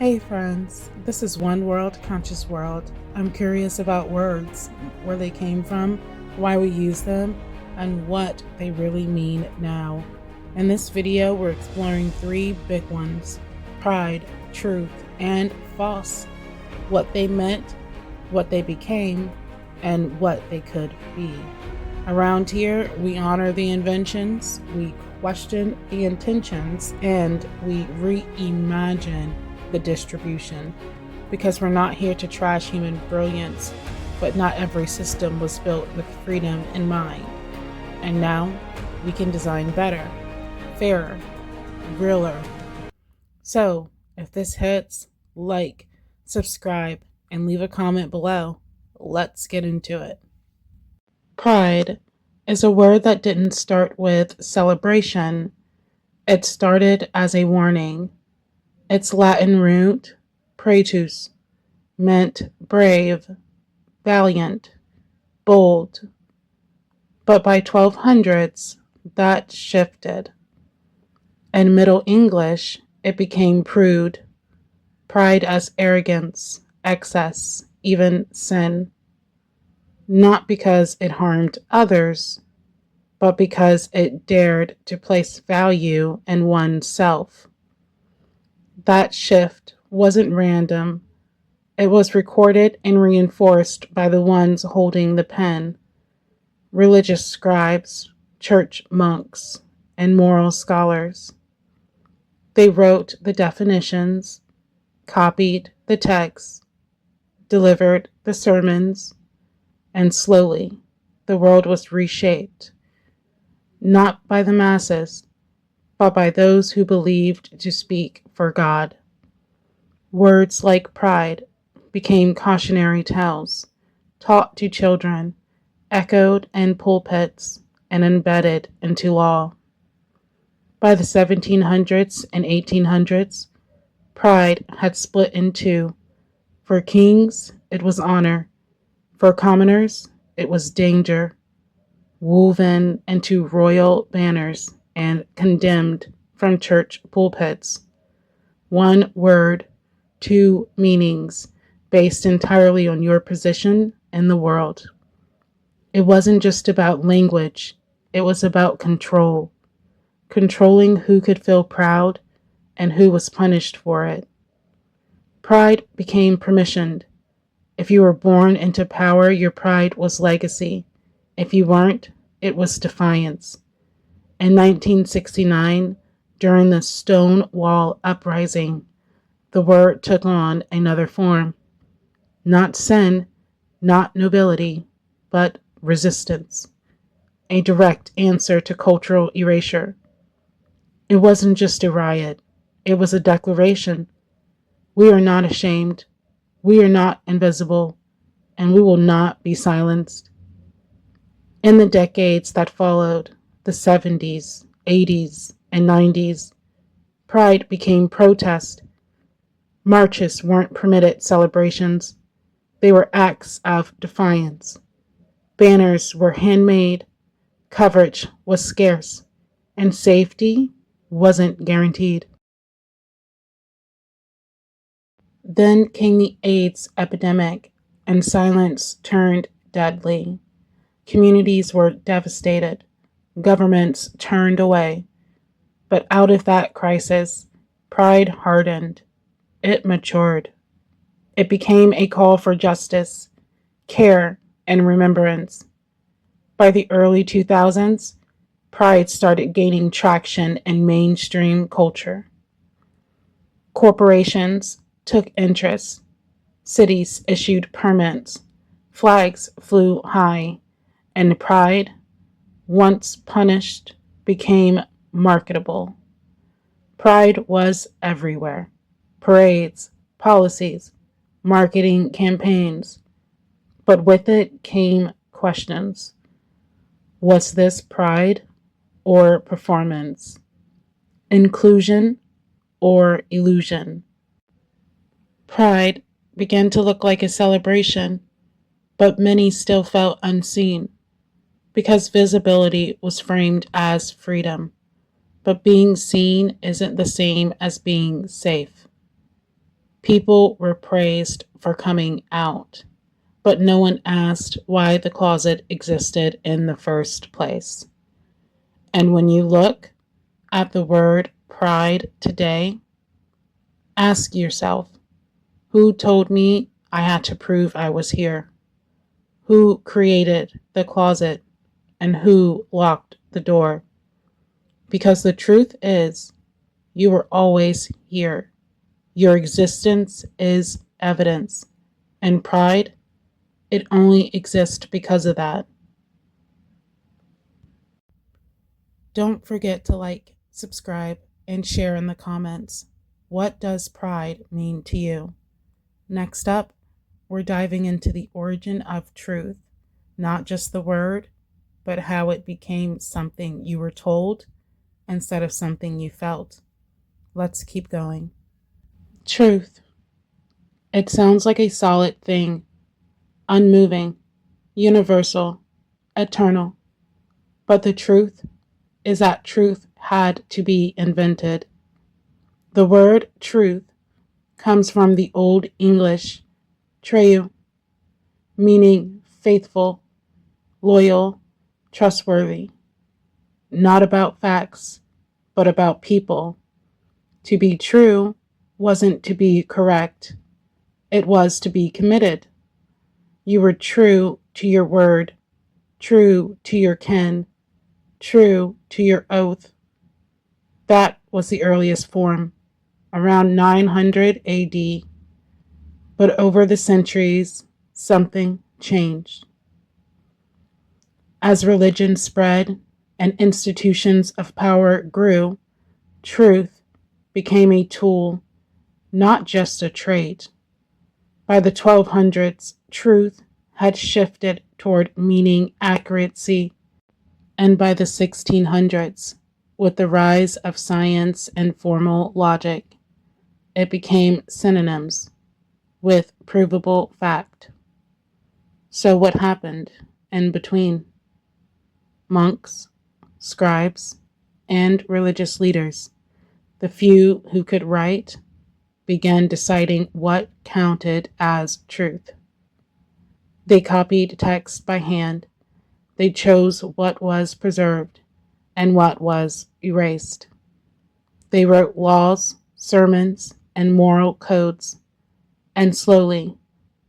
Hey friends, this is One World Conscious World. I'm curious about words, where they came from, why we use them, and what they really mean now. In this video, we're exploring three big ones: pride, truth, and false. What they meant, what they became, and what they could be. Around here, we honor the inventions, we question the intentions, and we reimagine the distribution, because we're not here to trash human brilliance, but not every system was built with freedom in mind. And now we can design better, fairer, realer. So if this hits, like, subscribe, and leave a comment below. Let's get into it. Pride is a word that didn't start with celebration. It started as a warning. Its Latin root, praetus, meant brave, valiant, bold. But by 1200s, that shifted. In Middle English, it became prude, pride as arrogance, excess, even sin. Not because it harmed others, but because it dared to place value in oneself. That shift wasn't random. It was recorded and reinforced by the ones holding the pen: religious scribes, church monks, and moral scholars. They wrote the definitions, copied the texts, delivered the sermons, and slowly the world was reshaped, not by the masses, but by those who believed to speak for God. Words like pride became cautionary tales, taught to children, echoed in pulpits, and embedded into law. By the 1700s and 1800s, pride had split in two. For kings, it was honor. For commoners, it was danger, woven into royal banners and condemned from church pulpits. One word, two meanings, based entirely on your position in the world. It wasn't just about language, it was about control. Controlling who could feel proud and who was punished for it. Pride became permissioned. If you were born into power, your pride was legacy. If you weren't, it was defiance. In 1969, during the Stonewall Uprising, the word took on another form. Not sin, not nobility, but resistance. A direct answer to cultural erasure. It wasn't just a riot. It was a declaration. We are not ashamed. We are not invisible. And we will not be silenced. In the decades that followed, the 70s, 80s, and 90s, pride became protest. Marches weren't permitted celebrations. They were acts of defiance. Banners were handmade, coverage was scarce, and safety wasn't guaranteed. Then came the AIDS epidemic, and silence turned deadly. Communities were devastated. Governments turned away. But out of that crisis, pride hardened. It matured. It became a call for justice, care, and remembrance. By the early 2000s, pride started gaining traction in mainstream culture. Corporations took interest. Cities issued permits. Flags flew high. And pride, once punished, became marketable. Pride was everywhere. Parades, policies, marketing campaigns. But with it came questions. Was this pride or performance? Inclusion or illusion? Pride began to look like a celebration, but many still felt unseen, because visibility was framed as freedom. But being seen isn't the same as being safe. People were praised for coming out, but no one asked why the closet existed in the first place. And when you look at the word pride today, ask yourself, who told me I had to prove I was here? Who created the closet and who locked the door? Because the truth is, you were always here. Your existence is evidence, and pride, it only exists because of that. Don't forget to like, subscribe, and share in the comments. What does pride mean to you? Next up, we're diving into the origin of truth, not just the word, but how it became something you were told instead of something you felt. Let's keep going. Truth. It sounds like a solid thing, unmoving, universal, eternal. But the truth is that truth had to be invented. The word truth comes from the Old English treu, meaning faithful, loyal, trustworthy. Not about facts, but about people. To be true wasn't to be correct, it was to be committed. You were true to your word, true to your kin, true to your oath. That was the earliest form, around 900 AD. But over the centuries, something changed. As religion spread and institutions of power grew, truth became a tool, not just a trait. By the 1200s, truth had shifted toward meaning accuracy, and by the 1600s, with the rise of science and formal logic, it became synonyms with provable fact. So what happened in between? Monks, scribes, and religious leaders, the few who could write, began deciding what counted as truth. They copied text by hand. They chose what was preserved and what was erased. They wrote laws, sermons, and moral codes, and slowly,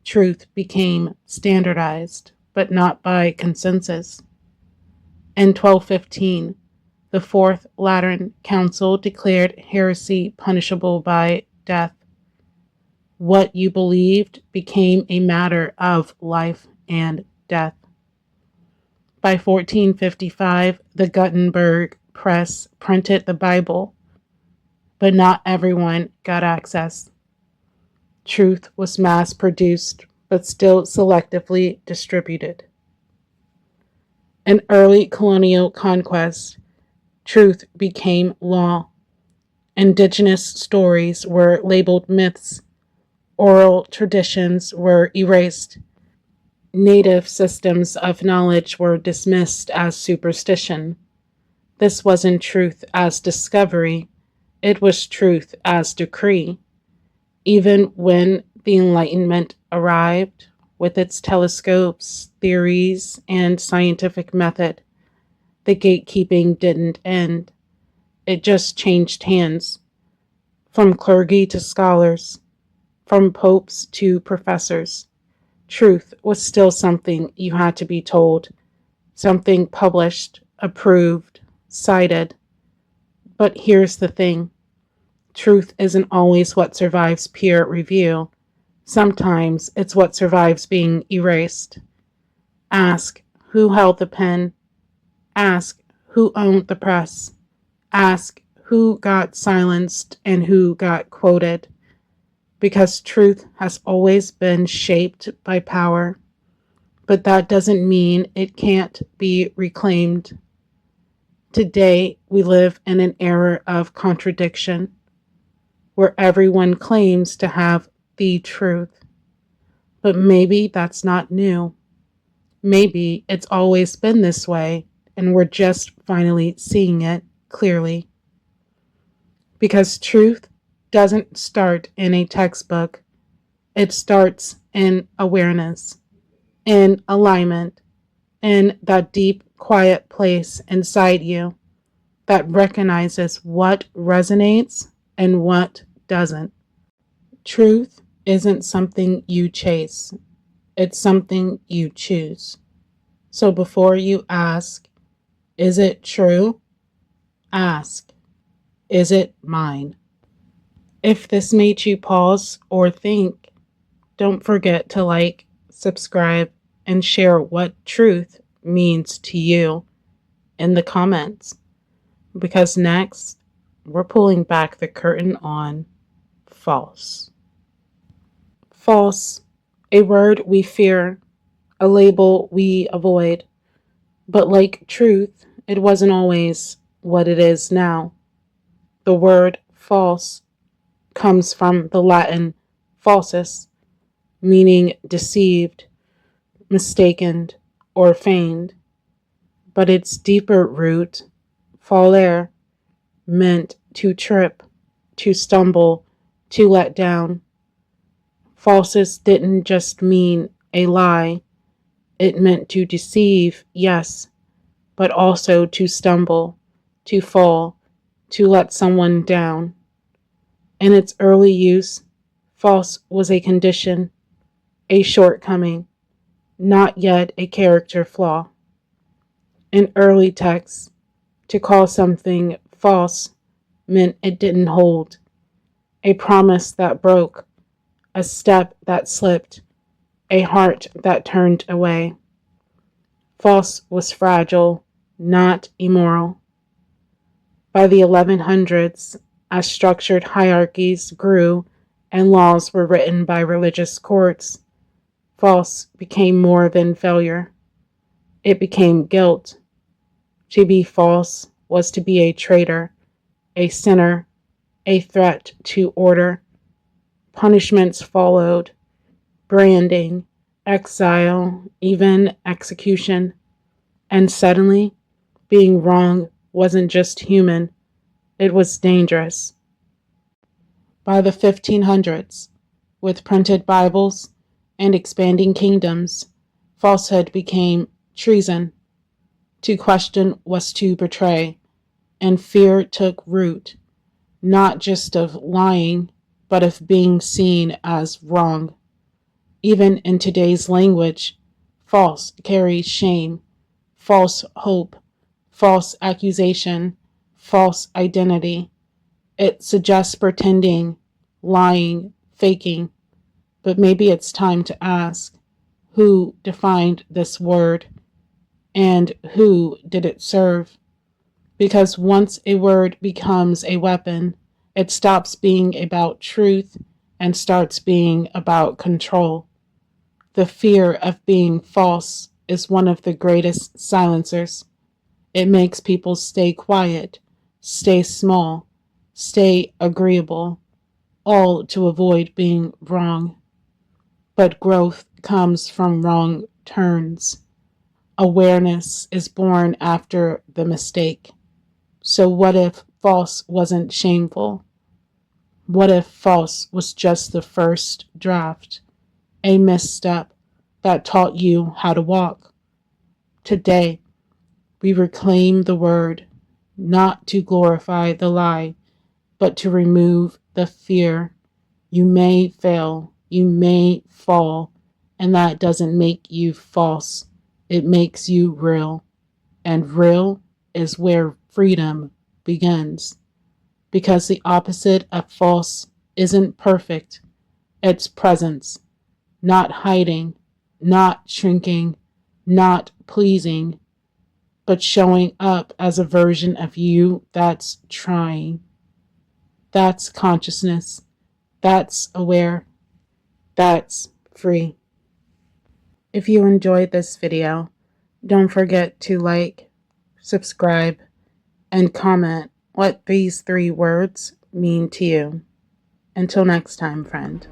truth became standardized, but not by consensus. In 1215, the Fourth Lateran Council declared heresy punishable by death. What you believed became a matter of life and death. By 1455, the Gutenberg press printed the Bible, but not everyone got access. Truth was mass-produced, but still selectively distributed. In early colonial conquest, truth became law. Indigenous stories were labeled myths. Oral traditions were erased. Native systems of knowledge were dismissed as superstition. This wasn't truth as discovery, it was truth as decree. Even when the Enlightenment arrived, with its telescopes, theories, and scientific method, the gatekeeping didn't end. It just changed hands, from clergy to scholars, from popes to professors. Truth was still something you had to be told, something published, approved, cited. But here's the thing. Truth isn't always what survives peer review. Sometimes it's what survives being erased. Ask who held the pen. Ask who owned the press. Ask who got silenced and who got quoted. Because truth has always been shaped by power, but that doesn't mean it can't be reclaimed. Today, we live in an era of contradiction, where everyone claims to have the truth. But maybe that's not new. Maybe it's always been this way, and we're just finally seeing it clearly. Because truth doesn't start in a textbook. It starts in awareness, in alignment, in that deep, quiet place inside you that recognizes what resonates and what doesn't. Truth isn't something you chase, it's something you choose. So before you ask, is it true? Ask, is it mine? If this made you pause or think, don't forget to like, subscribe, and share what truth means to you in the comments. Because next, we're pulling back the curtain on false. False, a word we fear, a label we avoid. But like truth, it wasn't always what it is now. The word false comes from the Latin falsus, meaning deceived, mistaken, or feigned. But its deeper root, fallere, meant to trip, to stumble, to let down. Falsus didn't just mean a lie, it meant to deceive, yes, but also to stumble, to fall, to let someone down. In its early use, false was a condition, a shortcoming, not yet a character flaw. In early texts, to call something false meant it didn't hold, a promise that broke, a step that slipped, a heart that turned away. False was fragile, not immoral. By the 1100s, as structured hierarchies grew and laws were written by religious courts, false became more than failure. It became guilt. To be false was to be a traitor, a sinner, a threat to order. Punishments followed: branding, exile, even execution. And suddenly, being wrong wasn't just human, it was dangerous. By the 1500s, with printed Bibles and expanding kingdoms, falsehood became treason. To question was to betray, and fear took root, not just of lying, but of being seen as wrong. Even in today's language, false carries shame, false hope, false accusation, false identity. It suggests pretending, lying, faking. But maybe it's time to ask, who defined this word and who did it serve? Because once a word becomes a weapon, it stops being about truth and starts being about control. The fear of being false is one of the greatest silencers. It makes people stay quiet, stay small, stay agreeable, all to avoid being wrong. But growth comes from wrong turns. Awareness is born after the mistake. So what if false wasn't shameful? What if false was just the first draft, a misstep that taught you how to walk? Today, we reclaim the word, not to glorify the lie, but to remove the fear. You may fail, you may fall, and that doesn't make you false. It makes you real. And real is where freedom begins. Because the opposite of false isn't perfect, it's presence, not hiding, not shrinking, not pleasing, but showing up as a version of you that's trying. That's consciousness. That's aware. That's free. If you enjoyed this video, don't forget to like, subscribe, and comment what these 3 words mean to you. Until next time, friend.